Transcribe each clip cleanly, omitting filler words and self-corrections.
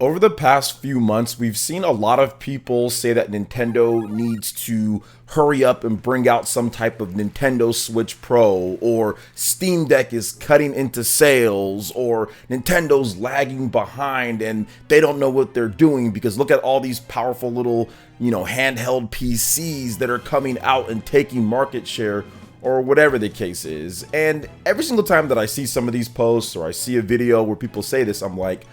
Over the past few months, we've seen a lot of people say that Nintendo needs to hurry up and bring out some type of Nintendo Switch Pro, or Steam Deck is cutting into sales, or Nintendo's lagging behind and they don't know what they're doing because look at all these powerful little, handheld PCs that are coming out and taking market share, or whatever the case is. And every single time that I see some of these posts or I see a video where people say this, I'm like,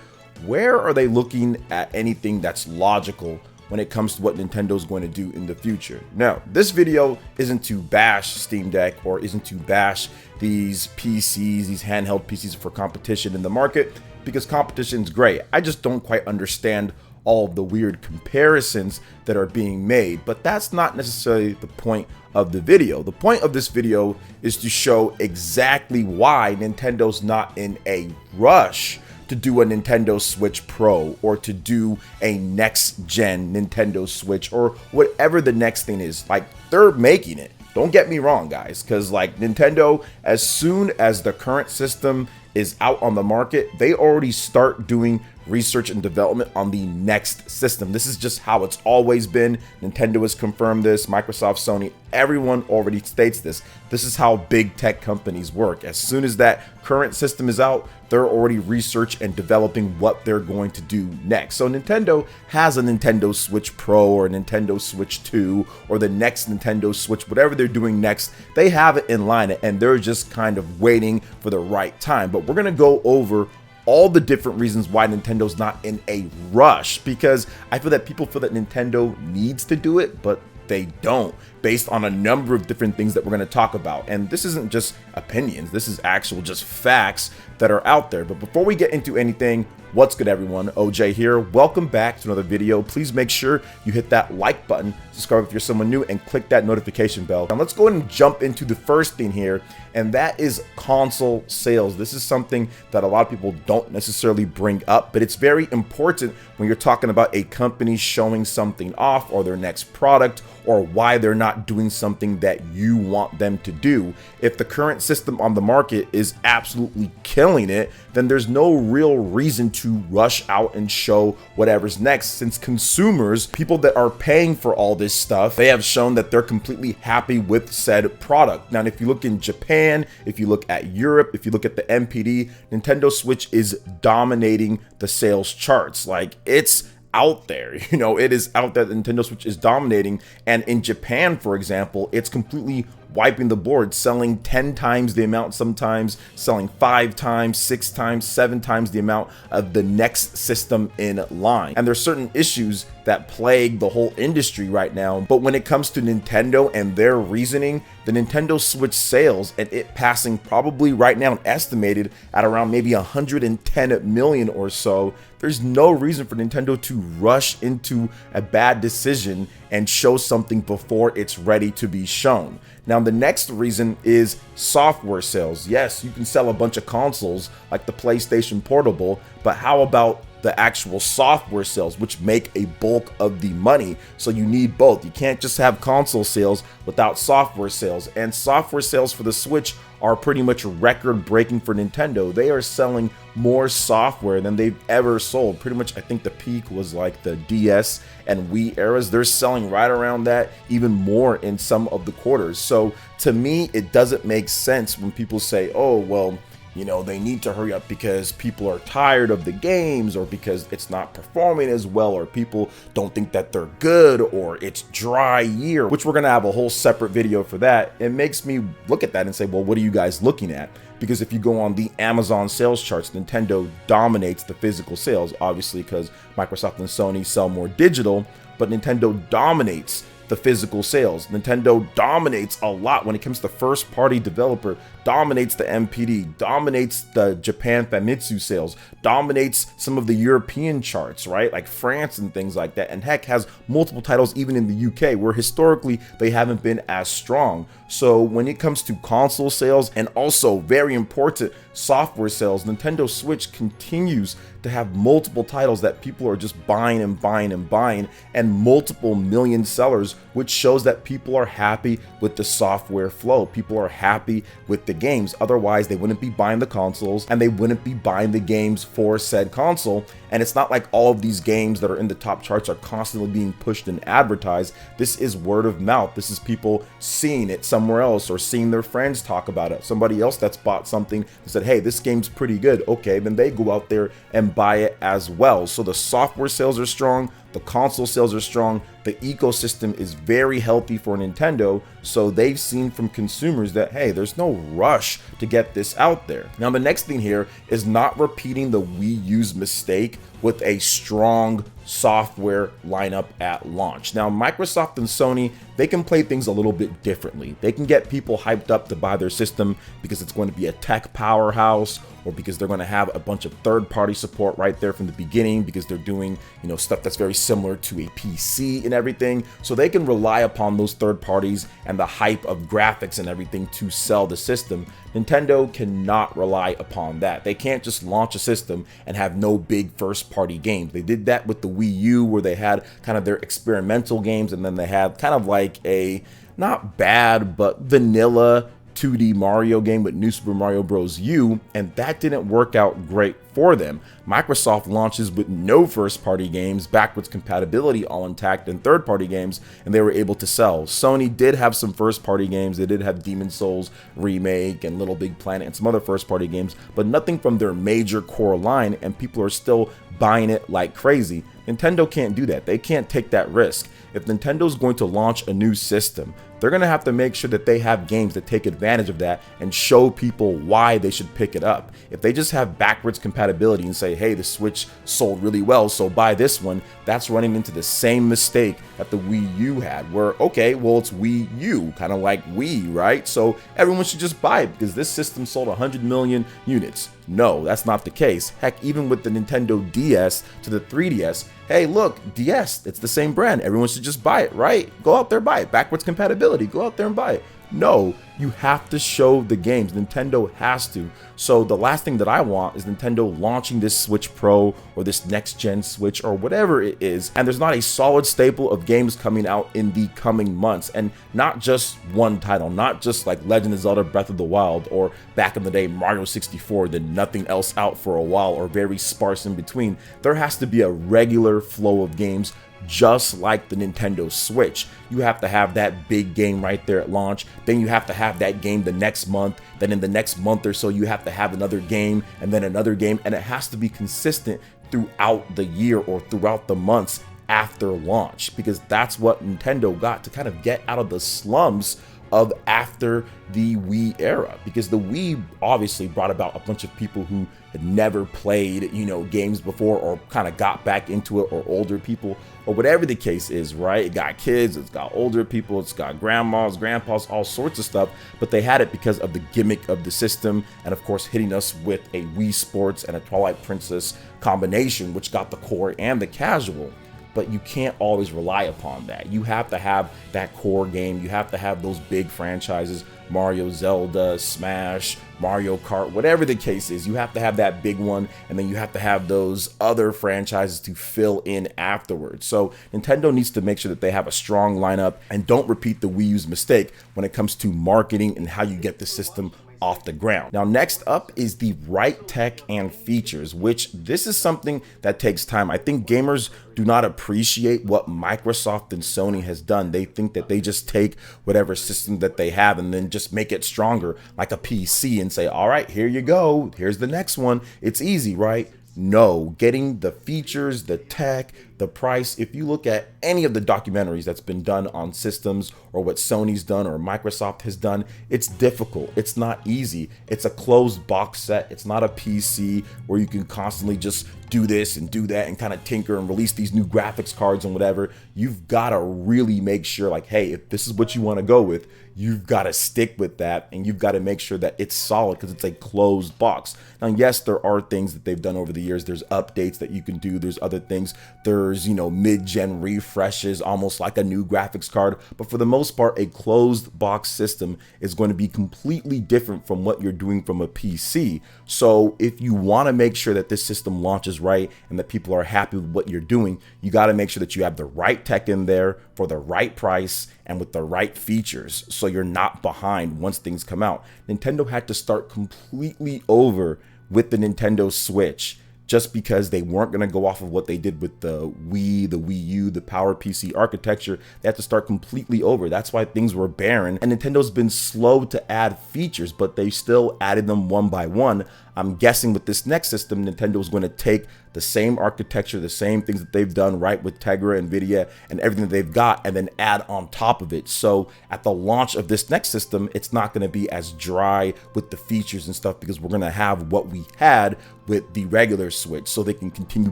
where are they looking at anything that's logical when it comes to what Nintendo's going to do in the future? Now, this video isn't to bash Steam Deck or isn't to bash these PCs, these handheld PCs for competition in the market, because competition's great. I just don't quite understand all of the weird comparisons that are being made, but that's not necessarily the point of the video. The point of this video is to show exactly why Nintendo's not in a rush to do a Nintendo Switch Pro or to do a next gen Nintendo Switch or whatever the next thing is. Like, they're making it. Don't get me wrong, guys, because like Nintendo, as soon as the current system is out on the market, they already start doing research and development on the next system. This is just how it's always been. Nintendo has confirmed this, Microsoft, Sony, everyone already states this. This is how big tech companies work. As soon as that current system is out, they're already research and developing what they're going to do next. So Nintendo has a Nintendo Switch Pro or Nintendo Switch 2 or the next Nintendo Switch, whatever they're doing next, they have it in line and they're just kind of waiting for the right time. But we're gonna go over all the different reasons why Nintendo's not in a rush, because I feel that people feel that Nintendo needs to do it, but they don't, based on a number of different things that we're going to talk about. And this isn't just opinions, this is actual just facts that are out there. But before we get into anything, what's good, everyone? OJ here. Welcome back to another video. Please make sure you hit that like button, subscribe if you're someone new, and click that notification bell. Now let's go ahead and jump into the first thing here, and that is console sales. This is something that a lot of people don't necessarily bring up, but it's very important when you're talking about a company showing something off or their next product or why they're not doing something that you want them to do. If the current system on the market is absolutely killing it, then there's no real reason to rush out and show whatever's next, since consumers, people that are paying for all this stuff, they have shown that they're completely happy with said product. Now, if you look in Japan, if you look at Europe, if you look at the MPD, Nintendo Switch is dominating the sales charts. Like, it's out there, it is out there. The Nintendo Switch is dominating, and in Japan, for example, it's completely wiping the board, selling 10 times the amount, sometimes selling 5 times, 6 times, 7 times the amount of the next system in line. And there's certain issues that plague the whole industry right now, but when it comes to Nintendo and their reasoning, the Nintendo Switch sales and it passing probably right now estimated at around maybe 110 million or so, there's no reason for Nintendo to rush into a bad decision and show something before it's ready to be shown. Now, the next reason is software sales. Yes, you can sell a bunch of consoles like the PlayStation Portable, but how about the actual software sales, which make a bulk of the money? So you need both. You can't just have console sales without software sales. And software sales for the Switch are pretty much record breaking for Nintendo. They are selling more software than they've ever sold. Pretty much, I think the peak was like the DS and Wii eras. They're selling right around that, even more in some of the quarters. So to me, it doesn't make sense when people say, oh, well, they need to hurry up because people are tired of the games, or because it's not performing as well, or people don't think that they're good, or it's dry year, which we're going to have a whole separate video for that. It makes me look at that and say, well, what are you guys looking at? Because if you go on the Amazon sales charts, Nintendo dominates the physical sales, obviously because Microsoft and Sony sell more digital, but Nintendo dominates the physical sales. Nintendo dominates a lot when it comes to first party developer, dominates the MPD, dominates the Japan Famitsu sales, dominates some of the European charts, right? Like France and things like that. And heck, has multiple titles even in the UK, where historically they haven't been as strong. So when it comes to console sales, and also very important, software sales, Nintendo Switch continues to have multiple titles that people are just buying and buying and buying, and multiple million sellers which shows that people are happy with the software flow. People are happy with the games. Otherwise, they wouldn't be buying the consoles and they wouldn't be buying the games for said console. And it's not like all of these games that are in the top charts are constantly being pushed and advertised. This is word of mouth. This is people seeing it somewhere else or seeing their friends talk about it. Somebody else that's bought something and said, hey, this game's pretty good. Okay, then they go out there and buy it as well. So the software sales are strong. The console sales are strong. The ecosystem is very healthy for Nintendo. So they've seen from consumers that, hey, there's no rush to get this out there. Now, the next thing here is not repeating the Wii U's mistake with a strong software lineup at launch. Now, Microsoft and Sony, they can play things a little bit differently. They can get people hyped up to buy their system because it's going to be a tech powerhouse, or because they're going to have a bunch of third-party support right there from the beginning, because they're doing, stuff that's very similar to a PC and everything. So they can rely upon those third parties and the hype of graphics and everything to sell the system. Nintendo cannot rely upon that. They can't just launch a system and have no big first-party games. They did that with the Wii U, where they had kind of their experimental games, and then they had kind of like a not bad but vanilla 2D Mario game with New Super Mario Bros. U, and that didn't work out great for them. Microsoft launches with no first-party games, backwards compatibility all intact, and third-party games, and they were able to sell. Sony did have some first-party games. They did have Demon's Souls Remake and Little Big Planet and some other first-party games, but nothing from their major core line, and people are still buying it like crazy. Nintendo can't do that. They can't take that risk. If Nintendo's going to launch a new system, they're going to have to make sure that they have games that take advantage of that and show people why they should pick it up. If they just have backwards compatibility and say, hey, the Switch sold really well, so buy this one, that's running into the same mistake that the Wii U had, where, okay, well, it's Wii U, kind of like Wii, right? So everyone should just buy it because this system sold 100 million units. No, that's not the case. Heck, even with the Nintendo DS to the 3DS, hey, look, DS, it's the same brand. Everyone should just buy it, right? Go out there, buy it. Backwards compatibility, go out there and buy it. No, you have to show the games. Nintendo has to. So the last thing that I want is Nintendo launching this Switch Pro or this next gen Switch or whatever it is, and there's not a solid staple of games coming out in the coming months, and not just one title, not just like Legend of Zelda Breath of the Wild or back in the day Mario 64, then nothing else out for a while or very sparse in between. There has to be a regular flow of games, just like the Nintendo Switch. You have to have that big game right there at launch, then you have to have that game the next month, then in the next month or so you have to have another game, and then another game, and it has to be consistent throughout the year or throughout the months after launch, because that's what Nintendo got to kind of get out of the slums of after the Wii era, because the Wii obviously brought about a bunch of people who had never played, games before, or kind of got back into it, or older people, or whatever the case is, right? It got kids, it's got older people, it's got grandmas, grandpas, all sorts of stuff, but they had it because of the gimmick of the system, and of course hitting us with a Wii Sports and a Twilight Princess combination, which got the core and the casual. But you can't always rely upon that. You have to have that core game. You have to have those big franchises, Mario, Zelda, Smash, Mario Kart, whatever the case is. You have to have that big one, and then you have to have those other franchises to fill in afterwards. So Nintendo needs to make sure that they have a strong lineup and don't repeat the Wii U's mistake when it comes to marketing and how you get the system off the ground. Now, next up is the right tech and features, which this is something that takes time. I think gamers do not appreciate what Microsoft and Sony has done. They think that they just take whatever system that they have and then just make it stronger like a PC and say, all right, here you go. Here's the next one. It's easy, right? No, getting the features, the tech, the price. If you look at any of the documentaries that's been done on systems, or what Sony's done or Microsoft has done, it's difficult. It's not easy. It's a closed box set. It's not a PC where you can constantly just do this and do that and kind of tinker and release these new graphics cards and whatever. You've got to really make sure, like, hey, if this is what you want to go with, you've got to stick with that, and you've got to make sure that it's solid because it's a closed box. Now, yes, there are things that they've done over the years. There's updates that you can do. There's other things. There's, mid-gen refreshes, almost like a new graphics card. But for the most most part, a closed box system is going to be completely different from what you're doing from a PC. So if you want to make sure that this system launches right and that people are happy with what you're doing, you got to make sure that you have the right tech in there for the right price and with the right features, so you're not behind once things come out. Nintendo had to start completely over with the Nintendo Switch, just because they weren't going to go off of what they did with the Wii, the Wii U, the Power PC architecture. They had to start completely over. That's why things were barren. And Nintendo's been slow to add features, but they still added them one by one. I'm guessing with this next system, Nintendo's going to take the same architecture, the same things that they've done right with Tegra, NVIDIA, and everything that they've got, and then add on top of it. So at the launch of this next system, it's not going to be as dry with the features and stuff, because we're going to have what we had with the regular Switch, so they can continue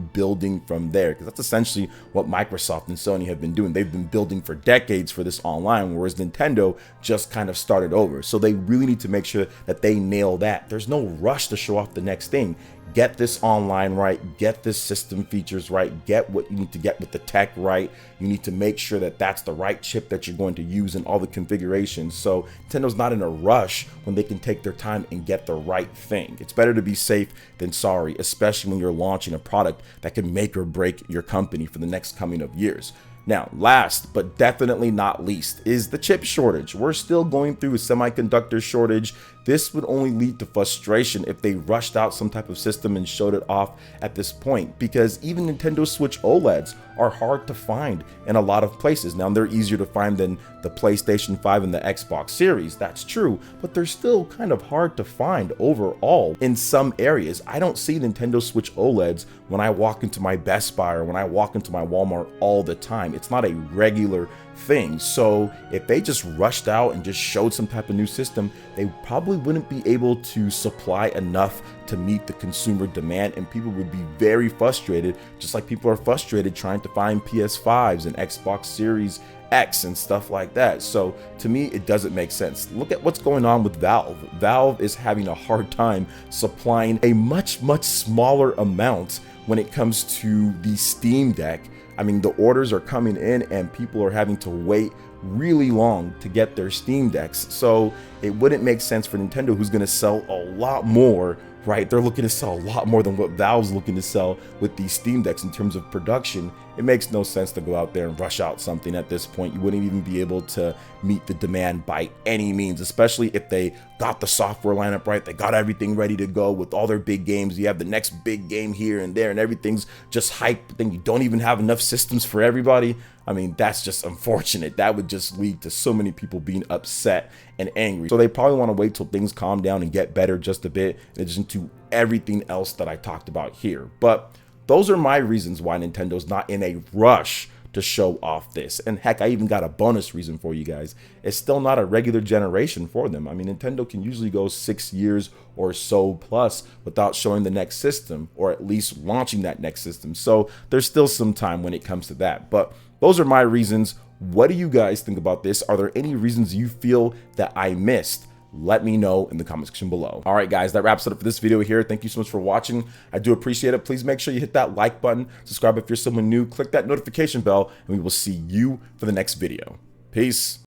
building from there, because that's essentially what Microsoft and Sony have been doing. They've been building for decades for this online, whereas Nintendo just kind of started over. So they really need to make sure that they nail that. There's no rush to show off the next thing. Get this online right, get this system features right, get what you need to get with the tech right. You need to make sure that that's the right chip that you're going to use in all the configurations. So Nintendo's not in a rush when they can take their time and get the right thing. It's better to be safe than sorry, especially when you're launching a product that can make or break your company for the next coming of years. Now, last but definitely not least is the chip shortage. We're still going through a semiconductor shortage. This would only lead to frustration if they rushed out some type of system and showed it off at this point, because even Nintendo Switch OLEDs are hard to find in a lot of places. Now, they're easier to find than the PlayStation 5 and the Xbox Series, that's true, but they're still kind of hard to find overall in some areas. I don't see Nintendo Switch OLEDs when I walk into my Best Buy or when I walk into my Walmart all the time. It's not a regular thing. So if they just rushed out and just showed some type of new system, they probably wouldn't be able to supply enough to meet the consumer demand, and people would be very frustrated, just like people are frustrated trying to find PS5s and Xbox Series X and stuff like that. So to me, it doesn't make sense. Look at what's going on with Valve. Valve is having a hard time supplying a much smaller amount when it comes to the Steam Deck. I mean, the orders are coming in and people are having to wait really long to get their Steam Decks. So it wouldn't make sense for Nintendo, who's going to sell a lot more, right? They're looking to sell a lot more than what Valve's looking to sell with these Steam Decks in terms of production. It makes no sense to go out there and rush out something at this point. You wouldn't even be able to meet the demand by any means, especially if they got the software lineup right. They got everything ready to go with all their big games. You have the next big game here and there and everything's just hype, but then you don't even have enough systems for everybody. I mean, that's just unfortunate. That would just lead to so many people being upset and angry. So they probably want to wait till things calm down and get better just a bit, in addition to everything else that I talked about here. But those are my reasons why Nintendo's not in a rush to show off this. And heck, I even got a bonus reason for you guys. It's still not a regular generation for them. I mean, Nintendo can usually go 6 years or so plus without showing the next system, or at least launching that next system. So there's still some time when it comes to that. But those are my reasons. What do you guys think about this? Are there any reasons you feel that I missed? Let me know in the comment section below. All right, guys, that wraps it up for this video here. Thank you so much for watching. I do appreciate it. Please make sure you hit that like button, subscribe if you're someone new, click that notification bell, and we will see you for the next video. Peace.